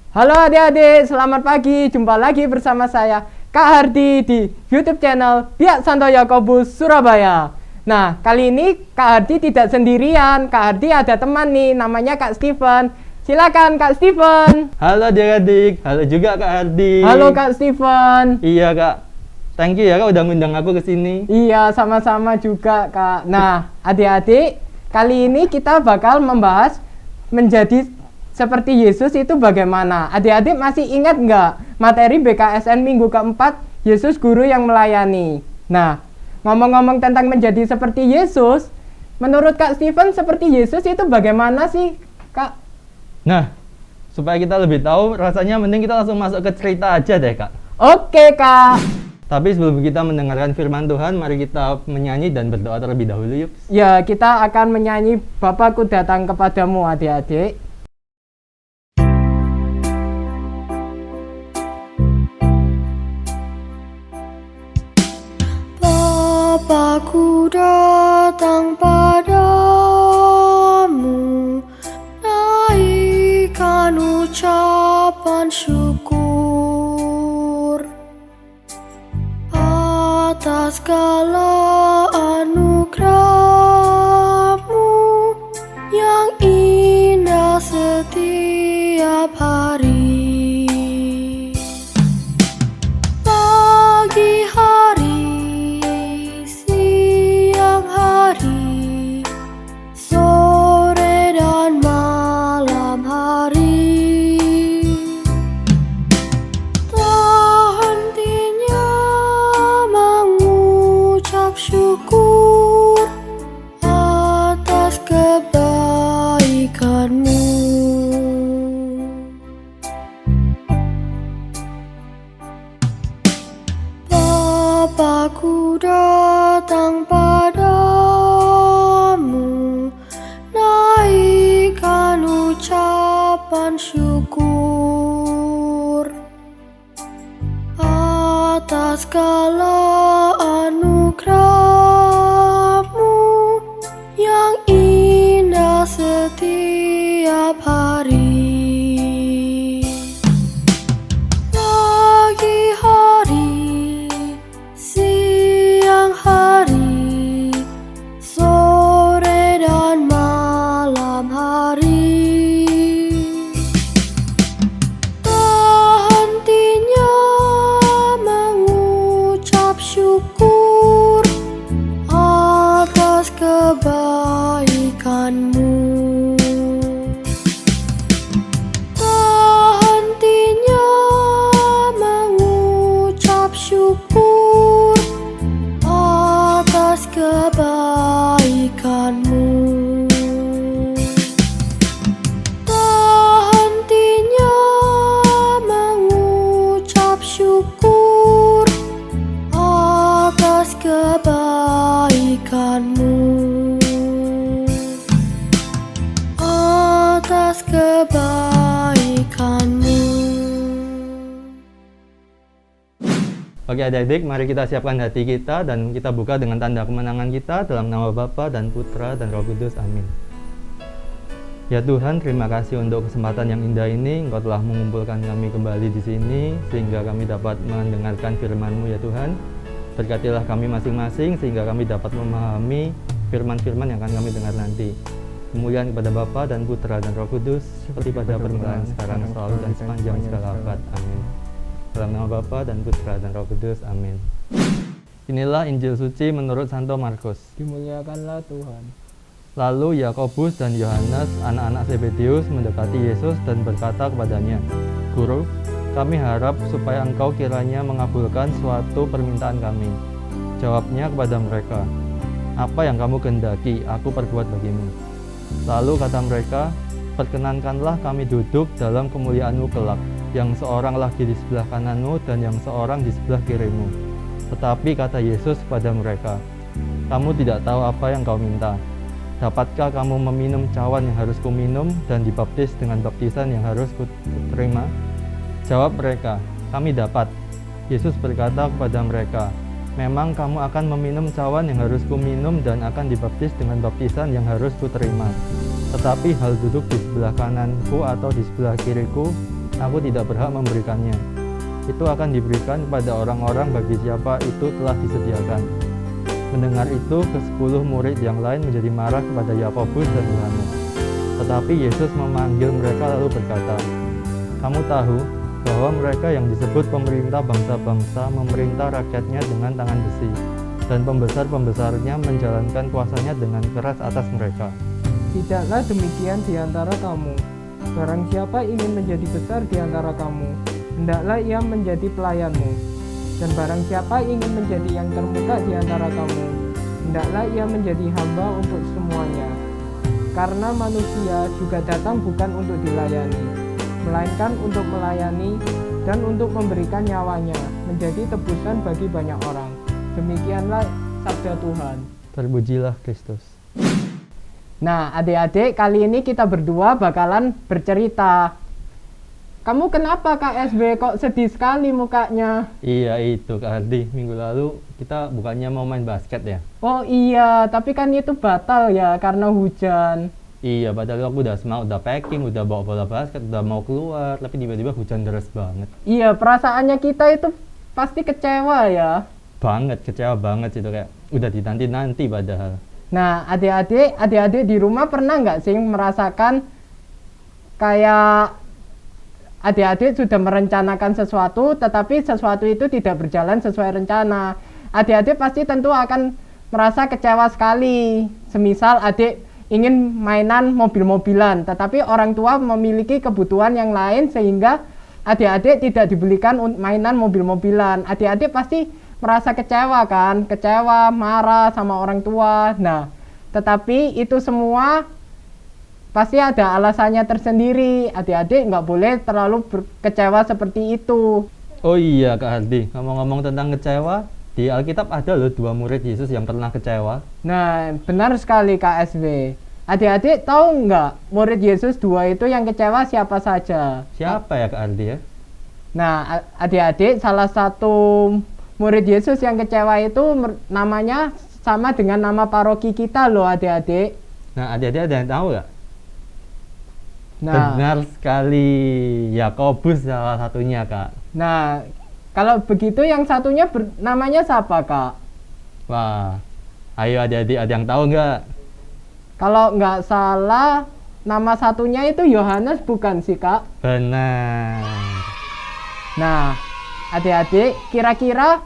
Halo adik-adik, selamat pagi. Jumpa lagi bersama saya, Kak Hardi, di YouTube channel Biak Santo Yakobus Surabaya. Nah, kali ini Kak Hardi tidak sendirian. Kak Hardi ada teman nih, namanya Kak Steven. Silakan Kak Steven. Halo adik-adik, halo juga Kak Hardi. Halo Kak Steven. Iya Kak, thank you ya Kak udah ngundang aku ke sini. Iya, sama-sama juga Kak. Nah, adik-adik, kali ini kita bakal membahas menjadi seperti Yesus itu bagaimana? Adik-adik masih ingat nggak materi BKSN minggu keempat, Yesus Guru yang Melayani? Nah, ngomong-ngomong tentang menjadi seperti Yesus, menurut Kak Steven seperti Yesus itu bagaimana sih, Kak? Nah, supaya kita lebih tahu, rasanya mending kita langsung masuk ke cerita aja deh Kak. Oke, Kak. Tapi sebelum kita mendengarkan firman Tuhan, mari kita menyanyi dan berdoa terlebih dahulu yuk. Ya, kita akan menyanyi Bapakku datang kepadamu, adik-adik. Bapakku datang padamu, naikkan ucapan syukur atas segala anugerah-Mu yang indah setiap hari. Pagi hari, siang hari, sore dan malam hari, tak hentinya mengucap syukur atas kebaikan-Mu. Bapakku datang padamu, naikkan ucapan syukur atas segala anugerah-Mu yang indah setiap hari. Pagi hari, siang hari, sore dan malam hari, tak hentinya mengucap syukur atas kebaikan-Mu. Tak hentinya mengucap syukur atas kebaikan-Mu. Tak hentinya mengucap syukur atas kebaikan-Mu. Atas kebaikan-Mu. Oke adik-adik, mari kita siapkan hati kita dan kita buka dengan tanda kemenangan kita dalam nama Bapa dan Putra dan Roh Kudus. Amin. Ya Tuhan, terima kasih untuk kesempatan yang indah ini. Engkau telah mengumpulkan kami kembali di sini sehingga kami dapat mendengarkan firman-Mu ya Tuhan. Berkatilah kami masing-masing sehingga kami dapat memahami firman-firman yang akan kami dengar nanti. Kemuliaan kepada Bapa dan Putra dan Roh Kudus seperti pada permulaan, sekarang, selalu dan sepanjang segala abad. Amin. Dalam nama Bapa dan Putra dan Roh Kudus. Amin. Inilah Injil suci menurut Santo Markus. Dimuliakanlah Tuhan. Lalu Yakobus dan Yohanes, anak-anak Zebedeus, mendekati Yesus dan berkata kepadanya, "Guru, kami harap supaya Engkau kiranya mengabulkan suatu permintaan kami." Jawabnya kepada mereka, "Apa yang kamu kehendaki, aku perbuat bagimu." Lalu kata mereka, "Perkenankanlah kami duduk dalam kemuliaan-Mu kelak, yang seorang lagi di sebelah kanan-Mu dan yang seorang di sebelah kiri-Mu." Tetapi kata Yesus kepada mereka, "Kamu tidak tahu apa yang kau minta. Dapatkah kamu meminum cawan yang harus kuminum dan dibaptis dengan baptisan yang harus kuterima?" Jawab mereka, "Kami dapat." Yesus berkata kepada mereka, "Memang kamu akan meminum cawan yang harus kuminum dan akan dibaptis dengan baptisan yang harus kuterima. Tetapi hal duduk di sebelah kananku atau di sebelah kiriku, aku tidak berhak memberikannya. Itu akan diberikan kepada orang-orang bagi siapa itu telah disediakan. Mendengar itu, ke-10 murid yang lain menjadi marah kepada Yakobus dan Yohanes. Tetapi Yesus memanggil mereka lalu berkata, "Kamu tahu bahwa mereka yang disebut pemerintah bangsa-bangsa memerintah rakyatnya dengan tangan besi, dan pembesar-pembesarnya menjalankan kuasanya dengan keras atas mereka. Tidaklah demikian di antara kamu. Barang siapa ingin menjadi besar di antara kamu, hendaklah ia menjadi pelayanmu. Dan barang siapa ingin menjadi yang termuka di antara kamu, hendaklah ia menjadi hamba untuk semuanya. Karena manusia juga datang bukan untuk dilayani, melainkan untuk melayani dan untuk memberikan nyawanya menjadi tebusan bagi banyak orang." Demikianlah sabda Tuhan. Terpujilah Kristus. Nah, adik-adik, kali ini kita berdua bakalan bercerita. Kamu kenapa KSB kok sedih sekali mukanya? Iya itu Kak Hardi, minggu lalu kita bukannya mau main basket ya? Oh iya, tapi kan itu batal ya karena hujan. Iya, padahal aku udah semangat, udah packing, udah bawa bola basket, udah mau keluar, tapi tiba-tiba hujan deras banget. Iya, perasaannya kita itu pasti kecewa ya. Banget, kecewa banget sih itu, kayak udah dinanti-nanti padahal. Nah, adik-adik di rumah pernah nggak sih merasakan kayak adik-adik sudah merencanakan sesuatu, tetapi sesuatu itu tidak berjalan sesuai rencana. Adik-adik pasti tentu akan merasa kecewa sekali. Semisal adik ingin mainan mobil-mobilan, tetapi orang tua memiliki kebutuhan yang lain sehingga adik-adik tidak dibelikan mainan mobil-mobilan. Adik-adik pasti merasa kecewa kan, kecewa, marah sama orang tua. Nah, tetapi itu semua pasti ada alasannya tersendiri. Adik-adik nggak boleh terlalu kecewa seperti itu. Oh iya Kak Hardi, ngomong-ngomong tentang kecewa, di Alkitab ada loh 2 murid Yesus yang pernah kecewa. Nah, benar sekali KSB. Adik-adik tahu nggak murid Yesus 2 itu yang kecewa siapa saja? Siapa ya Kak Hardi ya? Nah, adik-adik, salah satu murid Yesus yang kecewa itu namanya sama dengan nama paroki kita loh adik-adik. Nah adik-adik ada yang tahu nggak? Nah, Benar sekali, Yakobus salah satunya Kak. nah kalau begitu yang satunya namanya siapa Kak? Wah, ayo adik-adik ada yang tahu nggak? Kalau nggak salah nama satunya itu Yohanes bukan sih Kak? Benar. Nah, adik-adik, kira-kira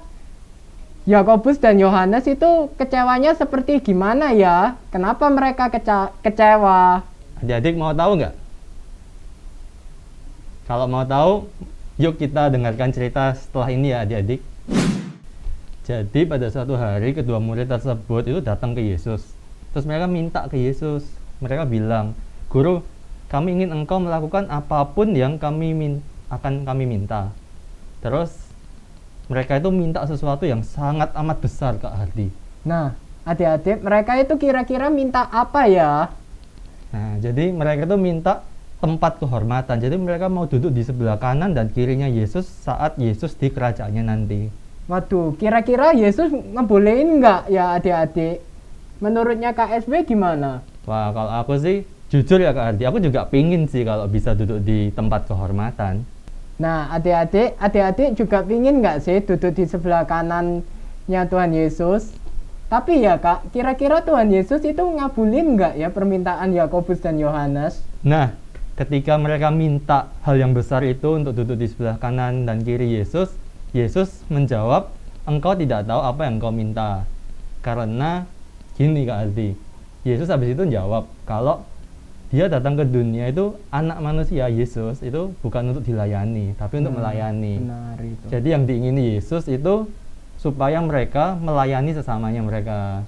Yakobus dan Yohanes itu kecewanya seperti gimana ya? Kenapa mereka kecewa? Adik-adik mau tahu nggak? Kalau mau tahu, yuk kita dengarkan cerita setelah ini ya adik-adik. Jadi pada suatu hari kedua murid tersebut itu datang ke Yesus. Terus mereka minta ke Yesus. Mereka bilang, "Guru, kami ingin engkau melakukan apapun yang akan kami minta." Terus mereka itu minta sesuatu yang sangat amat besar Kak Hardi. Nah, adik-adik, mereka itu kira-kira minta apa ya? Nah, jadi mereka itu minta tempat kehormatan. Jadi mereka mau duduk di sebelah kanan dan kirinya Yesus saat Yesus di kerajaannya nanti. Waduh, kira-kira Yesus ngebolehin nggak ya adik-adik? Menurutnya KSB gimana? Wah, kalau aku sih jujur ya Kak Hardi, aku juga pingin sih kalau bisa duduk di tempat kehormatan. Nah, adik-adik juga pingin nggak sih duduk di sebelah kanannya Tuhan Yesus? Tapi ya Kak, kira-kira Tuhan Yesus itu ngabulin nggak ya permintaan Yakobus dan Yohanes? Nah, ketika mereka minta hal yang besar itu untuk duduk di sebelah kanan dan kiri Yesus, Yesus menjawab, "Engkau tidak tahu apa yang engkau minta." Karena gini Kak Aldi, Yesus habis itu jawab kalau dia datang ke dunia itu anak manusia Yesus itu bukan untuk dilayani, tapi untuk melayani. Benar itu. Jadi yang diingini Yesus itu supaya mereka melayani sesamanya mereka.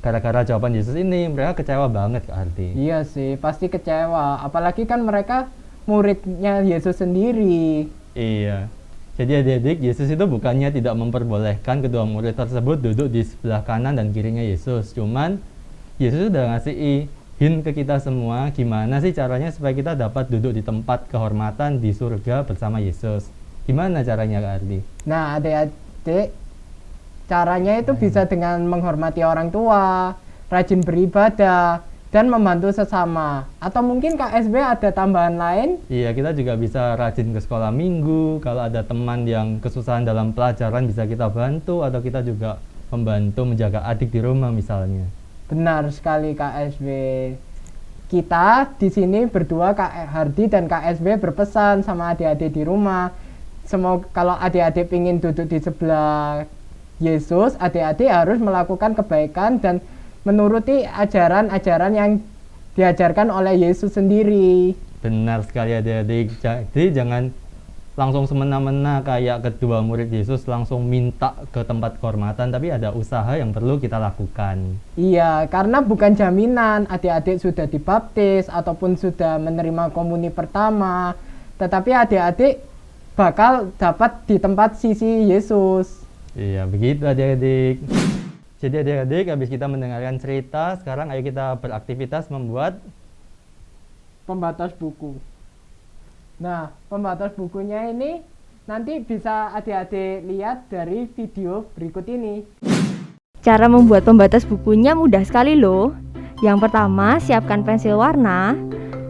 Gara-gara jawaban Yesus ini mereka kecewa banget Kak Ardi. Iya sih, pasti kecewa. Apalagi kan mereka muridnya Yesus sendiri. Iya. Jadi adik-adik, Yesus itu bukannya tidak memperbolehkan kedua murid tersebut duduk di sebelah kanan dan kirinya Yesus. Cuman Yesus sudah ngasih hint ke kita semua gimana sih caranya supaya kita dapat duduk di tempat kehormatan di surga bersama Yesus. Gimana caranya Kak Ardi? Nah, adik-adik, caranya itu bisa dengan menghormati orang tua, rajin beribadah, dan membantu sesama. Atau mungkin KSB ada tambahan lain? Iya, kita juga bisa rajin ke sekolah minggu. Kalau ada teman yang kesusahan dalam pelajaran bisa kita bantu, atau kita juga membantu menjaga adik di rumah misalnya. Benar sekali KSB. Kita di sini berdua, Kak Hardi dan KSB berpesan sama adik-adik di rumah. Semoga kalau adik-adik ingin duduk di sebelah Yesus, adik-adik harus melakukan kebaikan dan menuruti ajaran-ajaran yang diajarkan oleh Yesus sendiri. Benar sekali adik-adik. Jadi jangan langsung semena-mena kayak kedua murid Yesus langsung minta ke tempat kehormatan, tapi ada usaha yang perlu kita lakukan. Iya, karena bukan jaminan adik-adik sudah dibaptis ataupun sudah menerima komuni pertama, tetapi adik-adik bakal dapat di tempat sisi Yesus. Iya, begitu adik-adik. Jadi adik-adik, habis kita mendengarkan cerita, sekarang ayo kita beraktivitas membuat Pembatas buku. Nah, pembatas bukunya ini nanti bisa adik-adik lihat dari video berikut ini. Cara membuat pembatas bukunya mudah sekali loh. Yang pertama, siapkan pensil warna.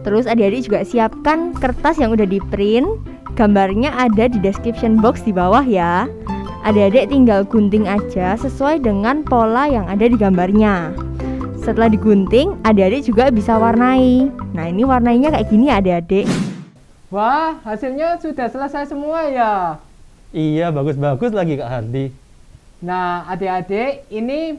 Terus adik-adik juga siapkan kertas yang udah di print. Gambarnya ada di description box di bawah ya. Adik-adik tinggal gunting aja sesuai dengan pola yang ada di gambarnya. Setelah digunting, adik-adik juga bisa warnai. Nah, ini warnainya kayak gini ya adik-adik. Wah, hasilnya sudah selesai semua ya. Iya, bagus-bagus lagi Kak Hardi. Nah, adik-adik, ini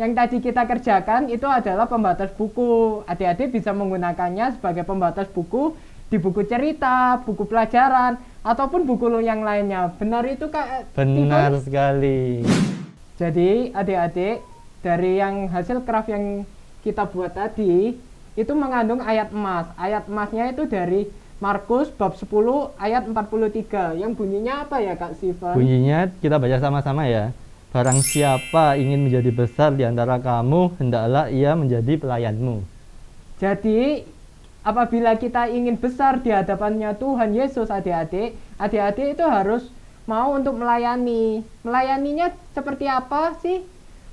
yang tadi kita kerjakan itu adalah pembatas buku. Adik-adik bisa menggunakannya sebagai pembatas buku di buku cerita, buku pelajaran, ataupun buku yang lainnya. Benar itu Kak? Benar Steven? sekali. Jadi adik-adik, dari yang hasil craft yang kita buat tadi, itu mengandung ayat emas. Ayat emasnya itu dari Markus bab 10 ayat 43. Yang bunyinya apa ya Kak Steven? Bunyinya kita baca sama-sama ya. Barang siapa ingin menjadi besar di antara kamu, hendaklah ia menjadi pelayanmu. Jadi apabila kita ingin besar di hadapannya Tuhan Yesus, adik-adik itu harus mau untuk melayani. Melayaninya seperti apa sih?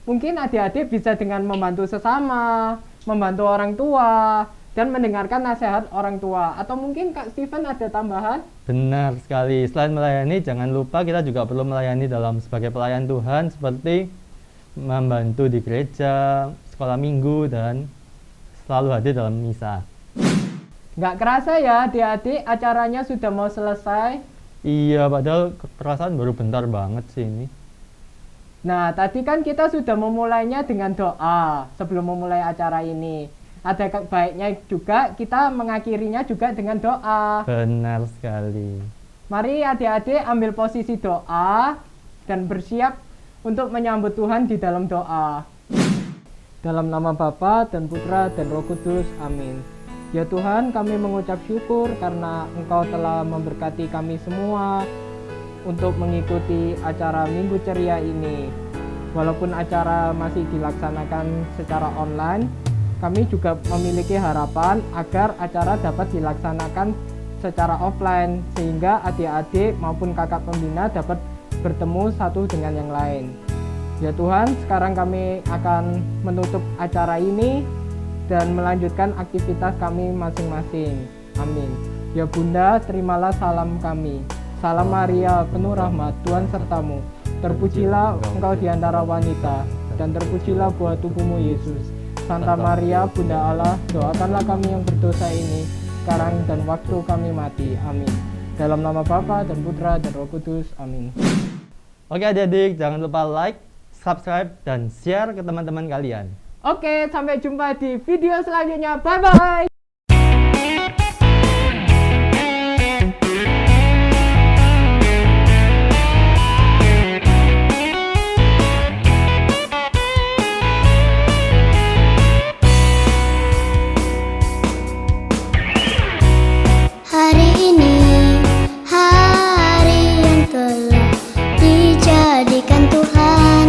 Mungkin adik-adik bisa dengan membantu sesama, membantu orang tua, dan mendengarkan nasihat orang tua. Atau mungkin Kak Steven ada tambahan? Benar sekali. Selain melayani, jangan lupa kita juga perlu melayani dalam sebagai pelayan Tuhan, seperti membantu di gereja, sekolah minggu, dan selalu hadir dalam misa. Nggak kerasa ya adik-adik, acaranya sudah mau selesai. Iya, padahal perasaan baru bentar banget sih ini. Nah, tadi kan kita sudah memulainya dengan doa sebelum memulai acara ini. Ada baiknya juga kita mengakhirinya juga dengan doa. Benar sekali. Mari adik-adik ambil posisi doa dan bersiap untuk menyambut Tuhan di dalam doa. Dalam nama Bapa dan Putra dan Roh Kudus, amin. Ya Tuhan, kami mengucap syukur karena Engkau telah memberkati kami semua untuk mengikuti acara Minggu Ceria ini. Walaupun acara masih dilaksanakan secara online, kami juga memiliki harapan agar acara dapat dilaksanakan secara offline, sehingga adik-adik maupun kakak pembina dapat bertemu satu dengan yang lain. Ya Tuhan, sekarang kami akan menutup acara ini dan melanjutkan aktivitas kami masing-masing. Amin. Ya Bunda, terimalah salam kami. Salam Maria, penuh rahmat, Tuhan sertamu. Terpujilah engkau di antara wanita, dan terpujilah buah tubuhmu Yesus. Santa Maria, Bunda Allah, doakanlah kami yang berdosa ini, sekarang dan waktu kami mati. Amin. Dalam nama Bapa dan Putra dan Roh Kudus. Amin. Oke adik-adik, jangan lupa like, subscribe, dan share ke teman-teman kalian. Oke, sampai jumpa di video selanjutnya. Bye-bye. Hari ini hari yang telah dijadikan Tuhan,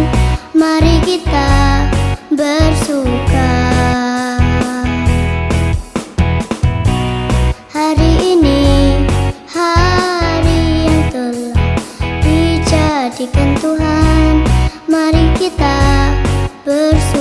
mari kita bersuka. Hari ini hari yang telah dijadikan Tuhan, mari kita bersuka.